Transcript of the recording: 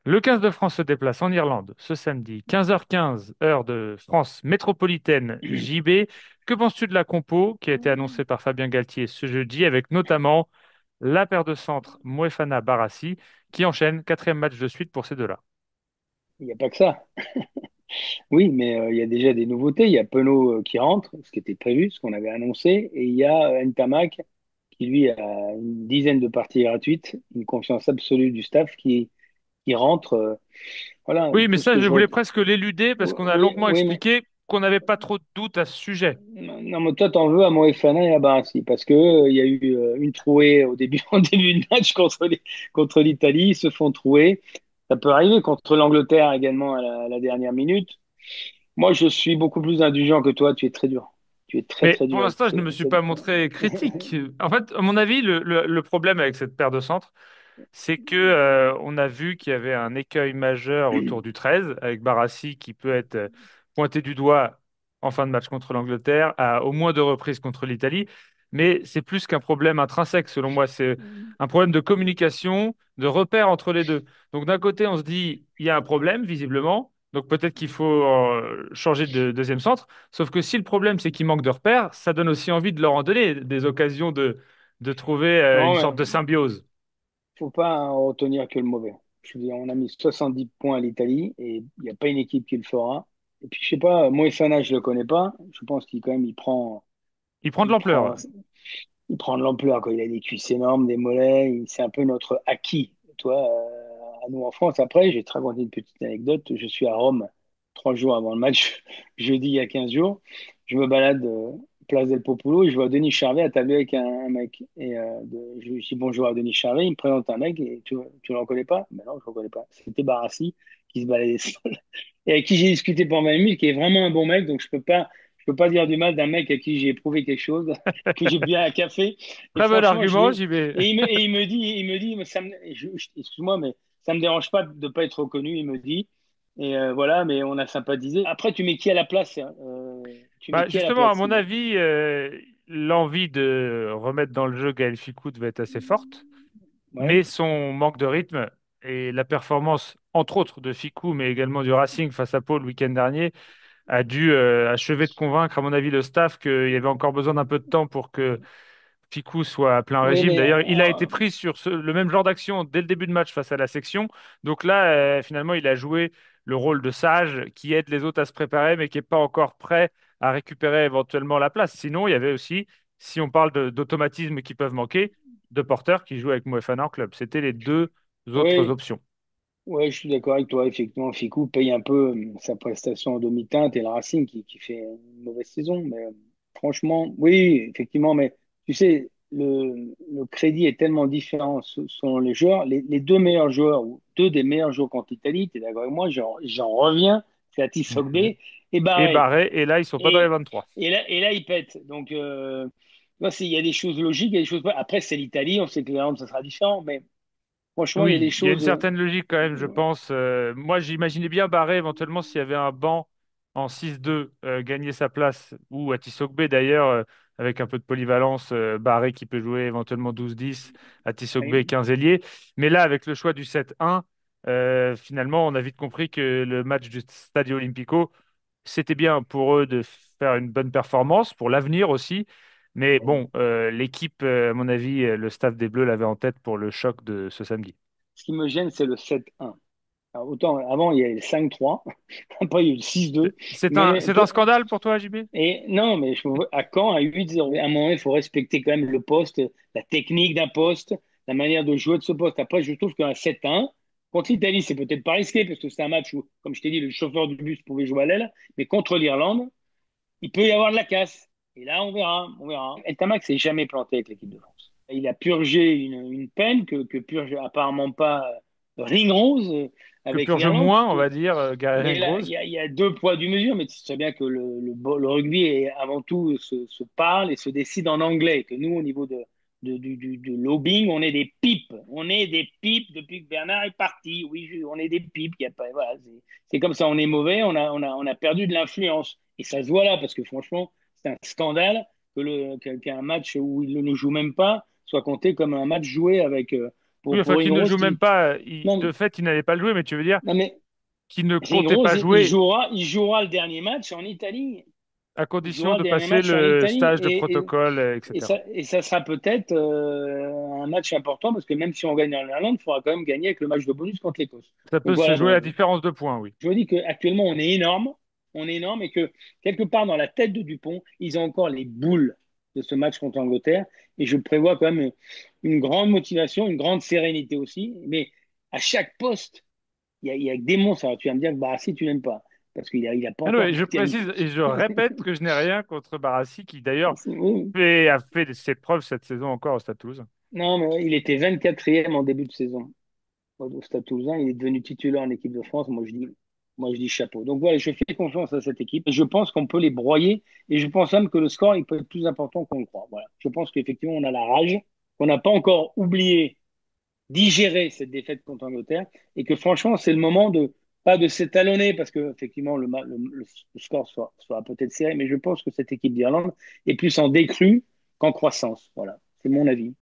Le 15 de France se déplace en Irlande ce samedi, 15h15, heure de France métropolitaine JB. Que penses-tu de la compo qui a été annoncée par Fabien Galtier ce jeudi, avec notamment la paire de centres Moefana Barassi, qui enchaîne quatrième match de suite pour ces deux-là? Il n'y a pas que ça. Oui, mais il y a déjà des nouveautés. Il y a Penaud qui rentre, ce qui était prévu, ce qu'on avait annoncé, et il y a Ntamak qui, lui, a une dizaine de parties gratuites, une confiance absolue du staff qui rentre. Voilà, Oui, mais tout ce ça, que je je voulais vois. presque l'éluder parce qu'on a Oui, longuement oui, mais expliqué qu'on n'avait pas trop de doutes à ce sujet. non, mais toi, t'en veux à Moefana et à Barassi parce que il y a eu une trouée au début, en début de match contre l'Italie. Ils se font trouer. Ça peut arriver contre l'Angleterre également à la dernière minute. Moi, je suis beaucoup plus indulgent que toi. Tu es très dur. Tu es très, Mais très pour dur avec l'instant, je ne me suis pas montré critique. En fait, à mon avis, le problème avec cette paire de centres, c'est que on a vu qu'il y avait un écueil majeur autour du 13, avec Barassi qui peut être pointé du doigt en fin de match contre l'Angleterre, à au moins deux reprises contre l'Italie. Mais c'est plus qu'un problème intrinsèque, selon moi. C'est un problème de communication, de repère entre les deux. Donc d'un côté, on se dit, il y a un problème, visiblement. Donc peut-être qu'il faut changer de deuxième centre. Sauf que si le problème, c'est qu'il manque de repères, ça donne aussi envie de leur en donner des occasions de trouver une Non, sorte de mais symbiose. faut pas retenir que le mauvais. Je veux dire, on a mis 70 points à l'Italie et il n'y a pas une équipe qui le fera. Et puis, je sais pas, Moefana, je le connais pas. Je pense qu'il quand même, Il prend de il l'ampleur. prend, il prend de l'ampleur, quoi. Il a des cuisses énormes, des mollets. C'est un peu notre acquis. Toi, à nous en France. Après, j'ai te raconter une petite anecdote. Je suis à Rome 3 jours avant le match, jeudi il y a 15 jours. Je me balade place del Popolo et je vois Denis Charvet attablé avec un mec. Et je lui dis bonjour à Denis Charvet. Il me présente un mec et tu ne le reconnais pas? Ben non, je ne le reconnais pas. C'était Barassi qui se baladait seul et avec qui j'ai discuté pendant 20 minutes, qui est vraiment un bon mec. Donc, je peux pas dire du mal d'un mec à qui j'ai éprouvé quelque chose, que j'ai bu à un café. Et Très bon franchement, argument, j'y vais. et il me dit, mais excuse-moi, mais ça me dérange pas de pas être reconnu, il me dit. Et voilà, mais on a sympathisé. Après, tu mets qui à la place, hein tu mets Bah, qui à la justement, à place? mon avis, l'envie de remettre dans le jeu Gaël Fickou devait être assez forte, Ouais. mais son manque de rythme et la performance, entre autres, de Fickou, mais également du Racing face à Pau le week-end dernier, a dû achever de convaincre, à mon avis, le staff qu'il y avait encore besoin d'un peu de temps pour que Ficou soit à plein Oui, régime. mais D'ailleurs, il a été pris sur le même genre d'action dès le début de match face à la section. Donc là, finalement, il a joué le rôle de sage qui aide les autres à se préparer, mais qui n'est pas encore prêt à récupérer éventuellement la place. Sinon, il y avait aussi, si on parle d'automatismes qui peuvent manquer, de porteurs qui jouent avec Moefana en club. C'était les deux autres oui, options. ouais, je suis d'accord avec toi. Effectivement, Ficou paye un peu sa prestation en demi-teinte et le Racing qui fait une mauvaise saison. Mais franchement, oui, effectivement, mais tu sais, le crédit est tellement différent selon les joueurs. Les deux meilleurs joueurs, ou deux des meilleurs joueurs contre l'Italie, tu es d'accord avec moi, j'en reviens, c'est Atis Mhm. Sogbe et Et Barré. Barré, et là, ils sont pas dans les Et, 23. et là, il pète. Donc, tu vois, il y a des choses logiques, il y a des choses pas. Après, c'est l'Italie, on sait que l'Irlande, ça sera différent, mais franchement, il y a des Oui, il y a une choses. certaine logique quand même, je pense. Moi, j'imaginais bien Barré éventuellement s'il y avait un banc en 6-2 gagner sa place, ou Atisogbe d'ailleurs, avec un peu de polyvalence, Barré qui peut jouer éventuellement 12-10, Atisogbe 15 ailier. Mais là, avec le choix du 7-1, finalement, on a vite compris que le match du Stadio Olimpico, c'était bien pour eux de faire une bonne performance, pour l'avenir aussi. Mais bon, l'équipe, à mon avis, le staff des Bleus l'avait en tête pour le choc de ce samedi. Ce qui me gêne, c'est le 7-1. Alors, autant avant, il y avait le 5-3, après, il y a eu le 6-2. Mais, C'est un scandale pour toi, JB? et non, mais à Caen, à 8-0, à un moment, il faut respecter quand même le poste, la technique d'un poste, la manière de jouer de ce poste. Après, je trouve qu'un 7-1, contre l'Italie, c'est peut-être pas risqué, parce que c'est un match où, comme je t'ai dit, le chauffeur du bus pouvait jouer à l'aile, mais contre l'Irlande, il peut y avoir de la casse. Et là, on verra, on verra. El Tamac s'est jamais planté avec l'équipe de France. Il a purgé une peine que purge apparemment pas Ringrose Que avec purge l'Irlande, moins, puisque on va dire, Gary mais là, il Ringrose. y a, il y a deux poids, deux mesures, mais tu sais bien que le rugby est avant tout se parle et se décide en anglais, que nous, au niveau de lobbying, on est des pipes. On est des pipes depuis que Bernard est parti. Oui, on est des pipes. Il y a pas, voilà, c'est comme ça, on est mauvais, on a perdu de l'influence. Et ça se voit là, parce que franchement, c'est un scandale qu'un match où il ne nous joue même pas soit compté comme un match joué avec Oui, enfin, pour qu'il ne Ingros joue même qui. pas. Non, De fait, il n'allait pas le jouer, mais tu veux dire non mais qu'il ne comptait Ingros, pas jouer il jouera le dernier match en Italie. à Il condition jouera le de dernier passer match en le Italie stage de protocole, etc. et ça sera peut-être un match important parce que même si on gagne en Irlande, il faudra quand même gagner avec le match de bonus contre l'Écosse. Ça Donc peut se voilà, jouer à donc, différence de points, oui. je me dis qu'actuellement, on est énorme et que quelque part dans la tête de Dupont, ils ont encore les boules de ce match contre l'Angleterre et je prévois quand même une grande motivation, une grande sérénité aussi. Mais à chaque poste, il y a que des monstres. Alors, tu vas me dire que bah, si tu l'aimes pas, parce il a pas Ah non, encore et je marqué. précise et je répète que je n'ai rien contre Barassi, qui d'ailleurs Oui. a fait ses preuves cette saison encore au Stade Toulousain. Non, mais il était 24e en début de saison au Stade Toulousain. Il est devenu titulaire en équipe de France. Moi, je dis chapeau. Donc voilà, je fais confiance à cette équipe et je pense qu'on peut les broyer. Et je pense même que le score, il peut être plus important qu'on le croit. Voilà. Je pense qu'effectivement, on a la rage, qu'on n'a pas encore oublié digérer cette défaite contre l'Angleterre et que franchement, c'est le moment de pas de s'étalonner parce que effectivement le score soit peut-être serré, mais je pense que cette équipe d'Irlande est plus en décrue qu'en croissance. Voilà, c'est mon avis.